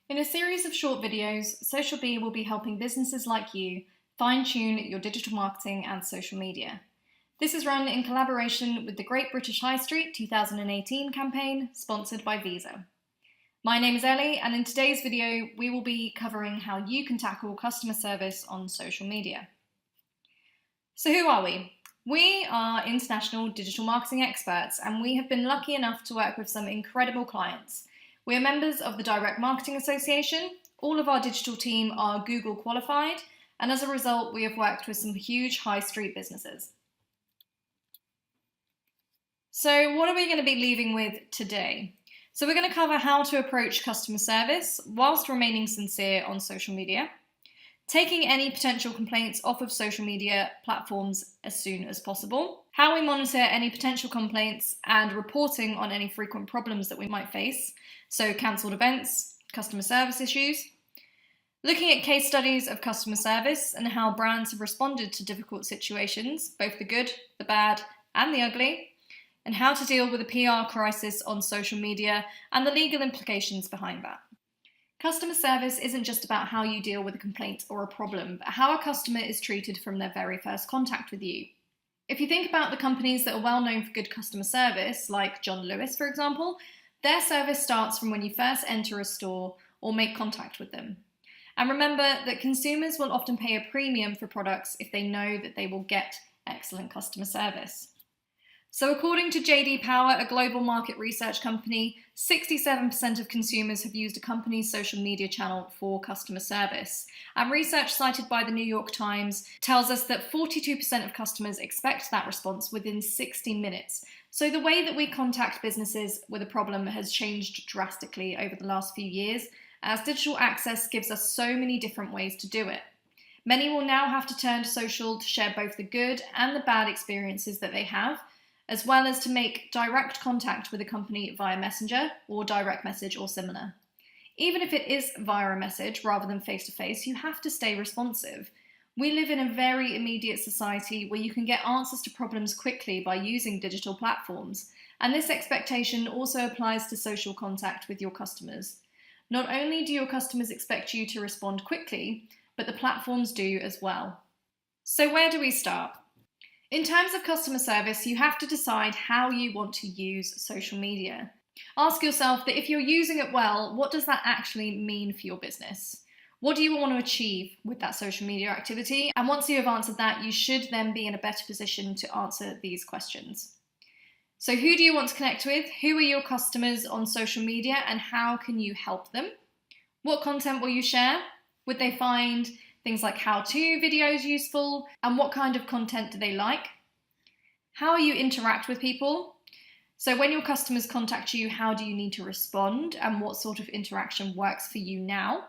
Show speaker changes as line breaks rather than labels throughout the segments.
In a series of short videos, Social Bee will be helping businesses like you fine-tune your digital marketing and social media. This is run in collaboration with the Great British High Street 2018 campaign, sponsored by Visa. My name is Ellie, and in today's video, we will be covering how you can tackle customer service on social media. So who are we? We are international digital marketing experts, and we have been lucky enough to work with some incredible clients. We are members of the Direct Marketing Association. All of our digital team are Google qualified, and as a result, we have worked with some huge high street businesses. So what are we going to be leaving with today? So we're going to cover how to approach customer service whilst remaining sincere on social media, taking any potential complaints off of social media platforms as soon as possible, how we monitor any potential complaints and reporting on any frequent problems that we might face, so cancelled events, customer service issues, looking at case studies of customer service and how brands have responded to difficult situations, both the good, the bad, and the ugly, and how to deal with a PR crisis on social media and the legal implications behind that. Customer service isn't just about how you deal with a complaint or a problem, but how a customer is treated from their very first contact with you. If you think about the companies that are well known for good customer service, like John Lewis, for example, their service starts from when you first enter a store or make contact with them. And remember that consumers will often pay a premium for products if they know that they will get excellent customer service. So according to JD Power, a global market research company, 67% of consumers have used a company's social media channel for customer service. And research cited by the New York Times tells us that 42% of customers expect that response within 60 minutes. So the way that we contact businesses with a problem has changed drastically over the last few years, as digital access gives us so many different ways to do it. Many will now have to turn to social to share both the good and the bad experiences that they have, as well as to make direct contact with a company via Messenger or direct message or similar. Even if it is via a message rather than face-to-face, you have to stay responsive. We live in a very immediate society where you can get answers to problems quickly by using digital platforms, and this expectation also applies to social contact with your customers. Not only do your customers expect you to respond quickly, but the platforms do as well. So where do we start? In terms of customer service, you have to decide how you want to use social media. Ask yourself that if you're using it well, what does that actually mean for your business? What do you want to achieve with that social media activity? And once you have answered that, you should then be in a better position to answer these questions. So who do you want to connect with? Who are your customers on social media and how can you help them? What content will you share? Would they find things like how-to videos useful? And what kind of content do they like? How you interact with people? So when your customers contact you, how do you need to respond? And what sort of interaction works for you now?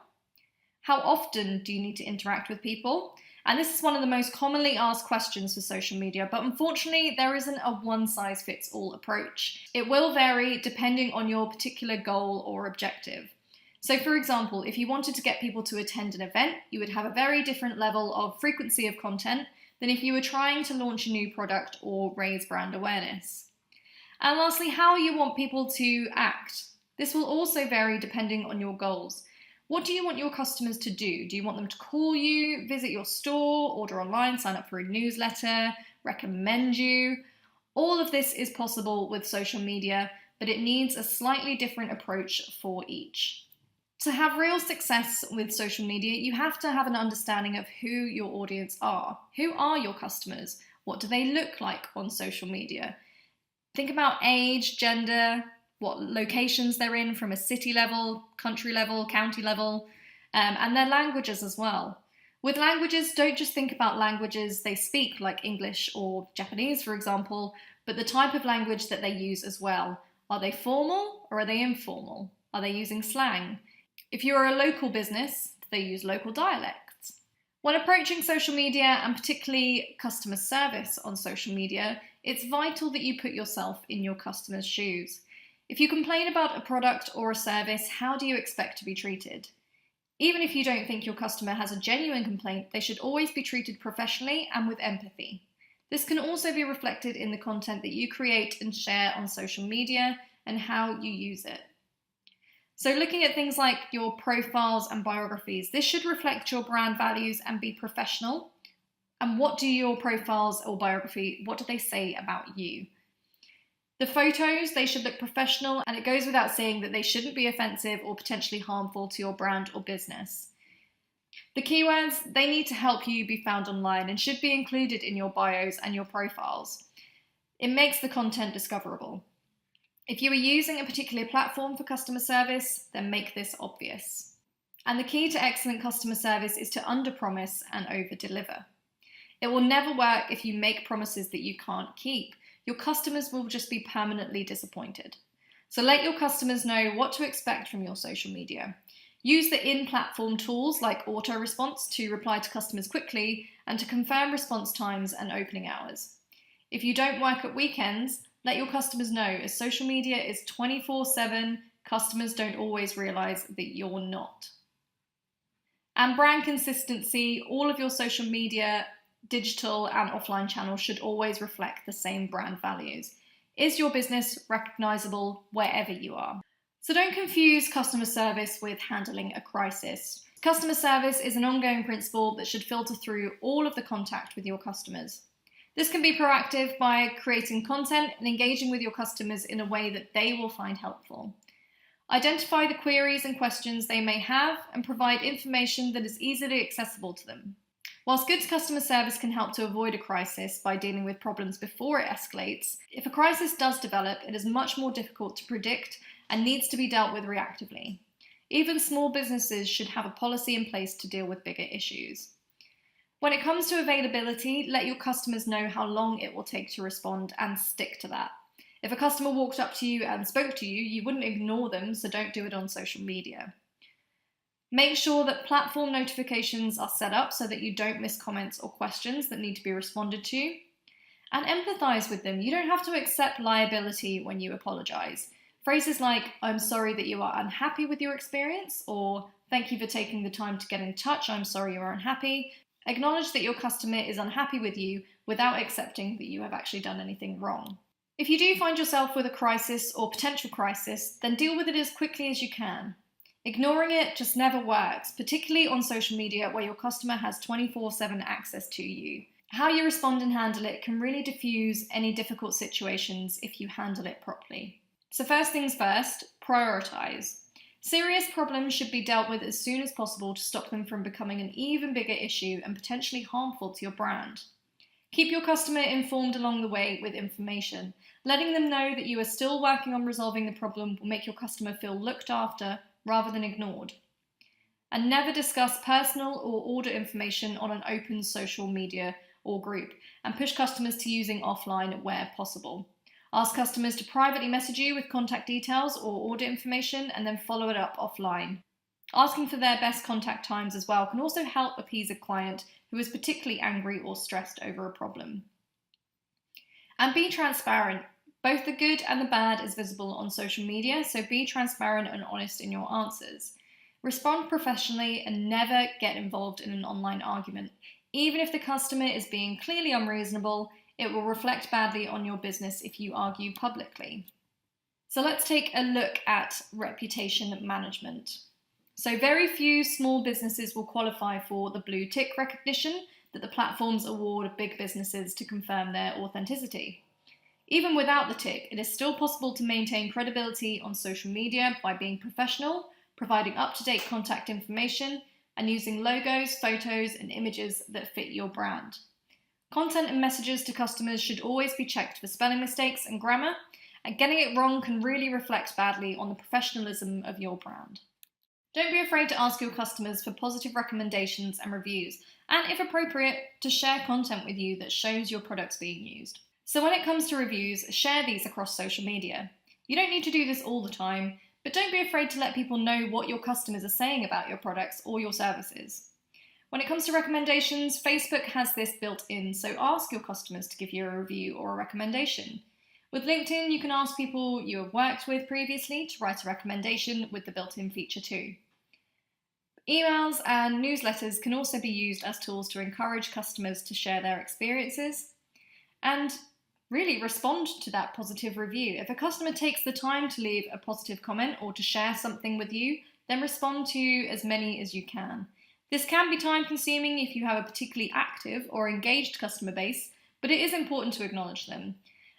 How often do you need to interact with people? And this is one of the most commonly asked questions for social media, but unfortunately there isn't a one-size-fits-all approach. It will vary depending on your particular goal or objective. So for example, if you wanted to get people to attend an event, you would have a very different level of frequency of content than if you were trying to launch a new product or raise brand awareness. And lastly, how you want people to act. This will also vary depending on your goals. What do you want your customers to do? Do you want them to call you, visit your store, order online, sign up for a newsletter, recommend you? All of this is possible with social media, but it needs a slightly different approach for each. To have real success with social media, you have to have an understanding of who your audience are. Who are your customers? What do they look like on social media? Think about age, gender, what locations they're in from a city level, country level, county level, and their languages as well. With languages, don't just think about languages they speak, like English or Japanese, for example, but the type of language that they use as well. Are they formal or are they informal? Are they using slang? If you're a local business, do they use local dialects? When approaching social media, and particularly customer service on social media, it's vital that you put yourself in your customer's shoes. If you complain about a product or a service, how do you expect to be treated? Even if you don't think your customer has a genuine complaint, they should always be treated professionally and with empathy. This can also be reflected in the content that you create and share on social media and how you use it. So looking at things like your profiles and biographies, this should reflect your brand values and be professional. And what do your profiles or biography, what do they say about you? The photos, they should look professional, and it goes without saying that they shouldn't be offensive or potentially harmful to your brand or business. The keywords, they need to help you be found online and should be included in your bios and your profiles. It makes the content discoverable. If you are using a particular platform for customer service, then make this obvious. And the key to excellent customer service is to underpromise and overdeliver. It will never work if you make promises that you can't keep. Your customers will just be permanently disappointed. So let your customers know what to expect from your social media. Use the in-platform tools like auto-response to reply to customers quickly and to confirm response times and opening hours. If you don't work at weekends, let your customers know, as social media is 24/7, customers don't always realise that you're not. And brand consistency, all of your social media, digital and offline channels should always reflect the same brand values. Is your business recognisable wherever you are? So don't confuse customer service with handling a crisis. Customer service is an ongoing principle that should filter through all of the contact with your customers. This can be proactive by creating content and engaging with your customers in a way that they will find helpful. Identify the queries and questions they may have and provide information that is easily accessible to them. Whilst good customer service can help to avoid a crisis by dealing with problems before it escalates, if a crisis does develop, it is much more difficult to predict and needs to be dealt with reactively. Even small businesses should have a policy in place to deal with bigger issues. When it comes to availability, let your customers know how long it will take to respond and stick to that. If a customer walked up to you and spoke to you, you wouldn't ignore them, so don't do it on social media. Make sure that platform notifications are set up so that you don't miss comments or questions that need to be responded to. And empathise with them. You don't have to accept liability when you apologise. Phrases like, "I'm sorry that you are unhappy with your experience," or "Thank you for taking the time to get in touch, I'm sorry you are unhappy." Acknowledge that your customer is unhappy with you without accepting that you have actually done anything wrong. If you do find yourself with a crisis or potential crisis, then deal with it as quickly as you can. Ignoring it just never works, particularly on social media where your customer has 24/7 access to you. How you respond and handle it can really diffuse any difficult situations if you handle it properly. So first things first, prioritise. Serious problems should be dealt with as soon as possible to stop them from becoming an even bigger issue and potentially harmful to your brand. Keep your customer informed along the way with information. Letting them know that you are still working on resolving the problem will make your customer feel looked after rather than ignored. And never discuss personal or order information on an open social media or group, and push customers to using offline where possible. Ask customers to privately message you with contact details or order information and then follow it up offline. Asking for their best contact times as well can also help appease a client who is particularly angry or stressed over a problem. And be transparent. Both the good and the bad is visible on social media, so be transparent and honest in your answers. Respond professionally and never get involved in an online argument. Even if the customer is being clearly unreasonable, it will reflect badly on your business if you argue publicly. So let's take a look at reputation management. So very few small businesses will qualify for the blue tick recognition that the platforms award big businesses to confirm their authenticity. Even without the tick, it is still possible to maintain credibility on social media by being professional, providing up-to-date contact information, and using logos, photos, and images that fit your brand. Content and messages to customers should always be checked for spelling mistakes and grammar, and getting it wrong can really reflect badly on the professionalism of your brand. Don't be afraid to ask your customers for positive recommendations and reviews, and if appropriate, to share content with you that shows your products being used. So when it comes to reviews, share these across social media. You don't need to do this all the time, but don't be afraid to let people know what your customers are saying about your products or your services. When it comes to recommendations, Facebook has this built in, so ask your customers to give you a review or a recommendation. With LinkedIn, you can ask people you have worked with previously to write a recommendation with the built-in feature too. Emails and newsletters can also be used as tools to encourage customers to share their experiences. And really respond to that positive review. If a customer takes the time to leave a positive comment or to share something with you, then respond to as many as you can. This can be time consuming if you have a particularly active or engaged customer base, but it is important to acknowledge them.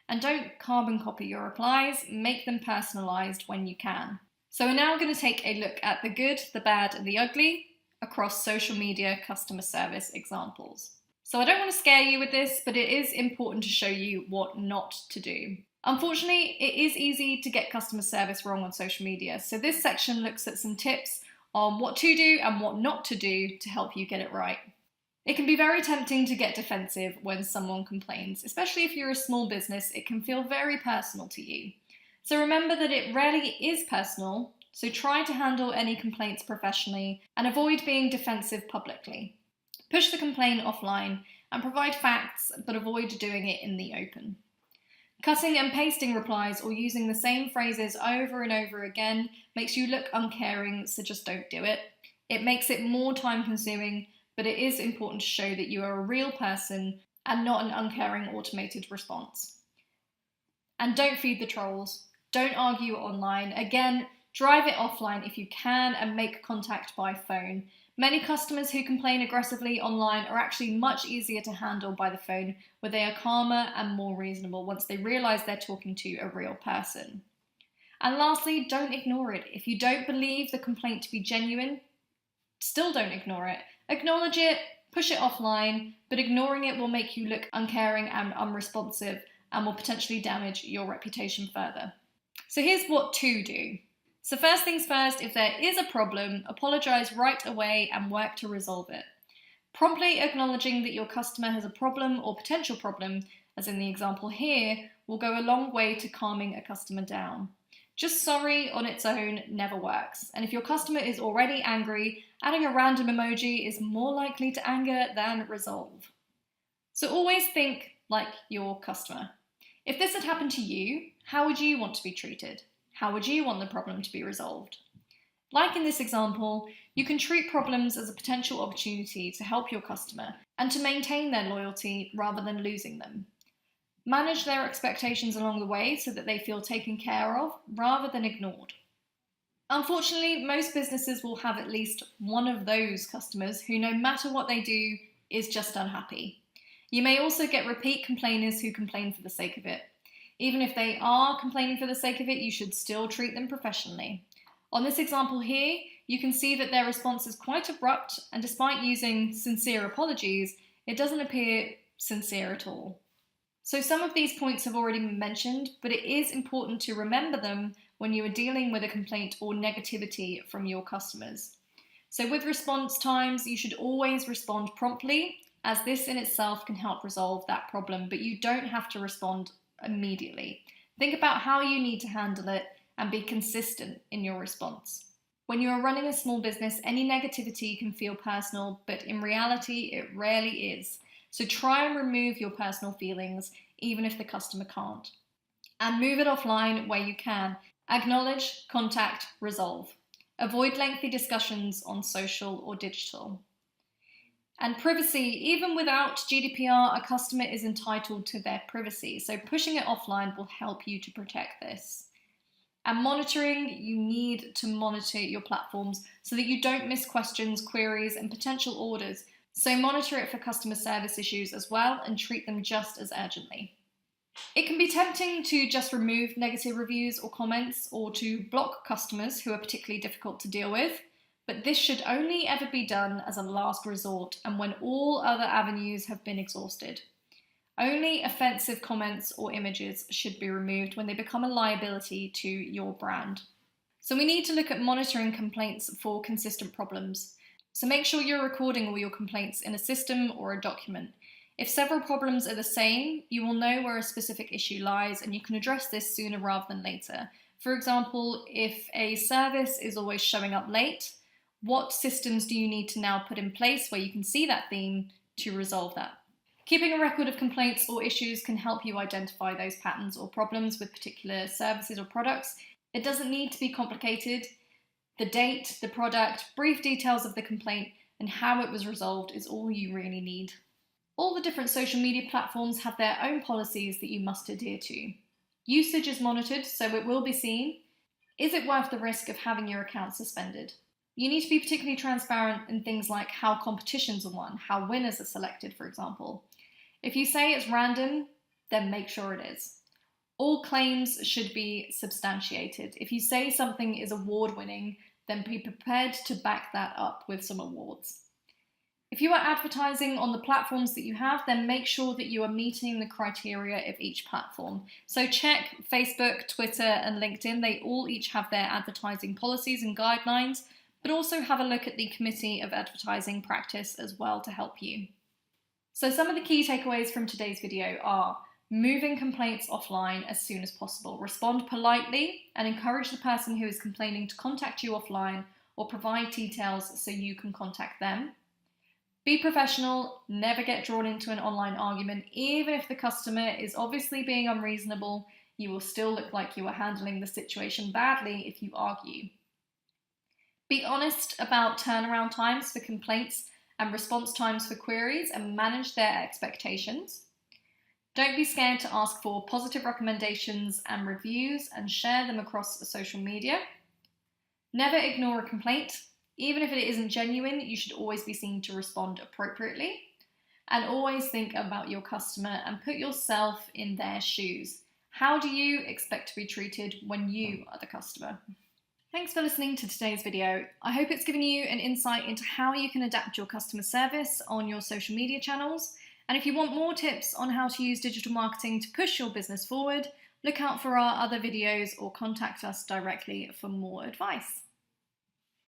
And don't carbon copy your replies, make them personalised when you can. So we're now going to take a look at the good, the bad, and the ugly across social media customer service examples. So I don't want to scare you with this, but it is important to show you what not to do. Unfortunately, it is easy to get customer service wrong on social media, so this section looks at some tips on what to do and what not to do to help you get it right. It can be very tempting to get defensive when someone complains, especially if you're a small business. It can feel very personal to you. So remember that it rarely is personal, so try to handle any complaints professionally and avoid being defensive publicly. Push the complaint offline and provide facts, but avoid doing it in the open. Cutting and pasting replies or using the same phrases over and over again makes you look uncaring, so just don't do it. It makes it more time consuming, but it is important to show that you are a real person and not an uncaring automated response. And don't feed the trolls. Don't argue online. Again, drive it offline if you can and make contact by phone. Many customers who complain aggressively online are actually much easier to handle by the phone, where they are calmer and more reasonable once they realise they're talking to a real person. And lastly, don't ignore it. If you don't believe the complaint to be genuine, still don't ignore it. Acknowledge it, push it offline, but ignoring it will make you look uncaring and unresponsive and will potentially damage your reputation further. So here's what to do. So first things first, if there is a problem, apologise right away and work to resolve it. Promptly acknowledging that your customer has a problem or potential problem, as in the example here, will go a long way to calming a customer down. Just sorry on its own never works. And if your customer is already angry, adding a random emoji is more likely to anger than resolve. So always think like your customer. If this had happened to you, how would you want to be treated? How would you want the problem to be resolved? Like in this example, you can treat problems as a potential opportunity to help your customer and to maintain their loyalty rather than losing them. Manage their expectations along the way so that they feel taken care of rather than ignored. Unfortunately, most businesses will have at least one of those customers who, no matter what they do, is just unhappy. You may also get repeat complainers who complain for the sake of it. Even if they are complaining for the sake of it, you should still treat them professionally. On this example here, you can see that their response is quite abrupt, and despite using sincere apologies, it doesn't appear sincere at all. So some of these points have already been mentioned, but it is important to remember them when you are dealing with a complaint or negativity from your customers. So with response times, you should always respond promptly, as this in itself can help resolve that problem, but you don't have to respond immediately. Think about how you need to handle it and be consistent in your response. When you are running a small business, any negativity can feel personal, but in reality, it rarely is. So try and remove your personal feelings, even if the customer can't. And move it offline where you can. Acknowledge, contact, resolve. Avoid lengthy discussions on social or digital. And privacy, even without GDPR, a customer is entitled to their privacy, so pushing it offline will help you to protect this. And monitoring, you need to monitor your platforms so that you don't miss questions, queries, and potential orders. So monitor it for customer service issues as well and treat them just as urgently. It can be tempting to just remove negative reviews or comments or to block customers who are particularly difficult to deal with. But this should only ever be done as a last resort and when all other avenues have been exhausted. Only offensive comments or images should be removed when they become a liability to your brand. So we need to look at monitoring complaints for consistent problems. So make sure you're recording all your complaints in a system or a document. If several problems are the same, you will know where a specific issue lies and you can address this sooner rather than later. For example, if a service is always showing up late, what systems do you need to now put in place where you can see that theme to resolve that? Keeping a record of complaints or issues can help you identify those patterns or problems with particular services or products. It doesn't need to be complicated. The date, the product, brief details of the complaint, and how it was resolved is all you really need. All the different social media platforms have their own policies that you must adhere to. Usage is monitored, so it will be seen. Is it worth the risk of having your account suspended? You need to be particularly transparent in things like how competitions are won, how winners are selected, for example. If you say it's random, then make sure it is. All claims should be substantiated. If you say something is award-winning, then be prepared to back that up with some awards. If you are advertising on the platforms that you have, then make sure that you are meeting the criteria of each platform. So check Facebook, Twitter, and LinkedIn. They all each have their advertising policies and guidelines, but also have a look at the Committee of Advertising Practice as well to help you. So some of the key takeaways from today's video are moving complaints offline as soon as possible. Respond politely and encourage the person who is complaining to contact you offline or provide details so you can contact them. Be professional, never get drawn into an online argument. Even if the customer is obviously being unreasonable, you will still look like you are handling the situation badly if you argue. Be honest about turnaround times for complaints and response times for queries and manage their expectations. Don't be scared to ask for positive recommendations and reviews and share them across social media. Never ignore a complaint. Even if it isn't genuine, you should always be seen to respond appropriately. And always think about your customer and put yourself in their shoes. How do you expect to be treated when you are the customer? Thanks for listening to today's video. I hope it's given you an insight into how you can adapt your customer service on your social media channels. And if you want more tips on how to use digital marketing to push your business forward, look out for our other videos or contact us directly for more advice.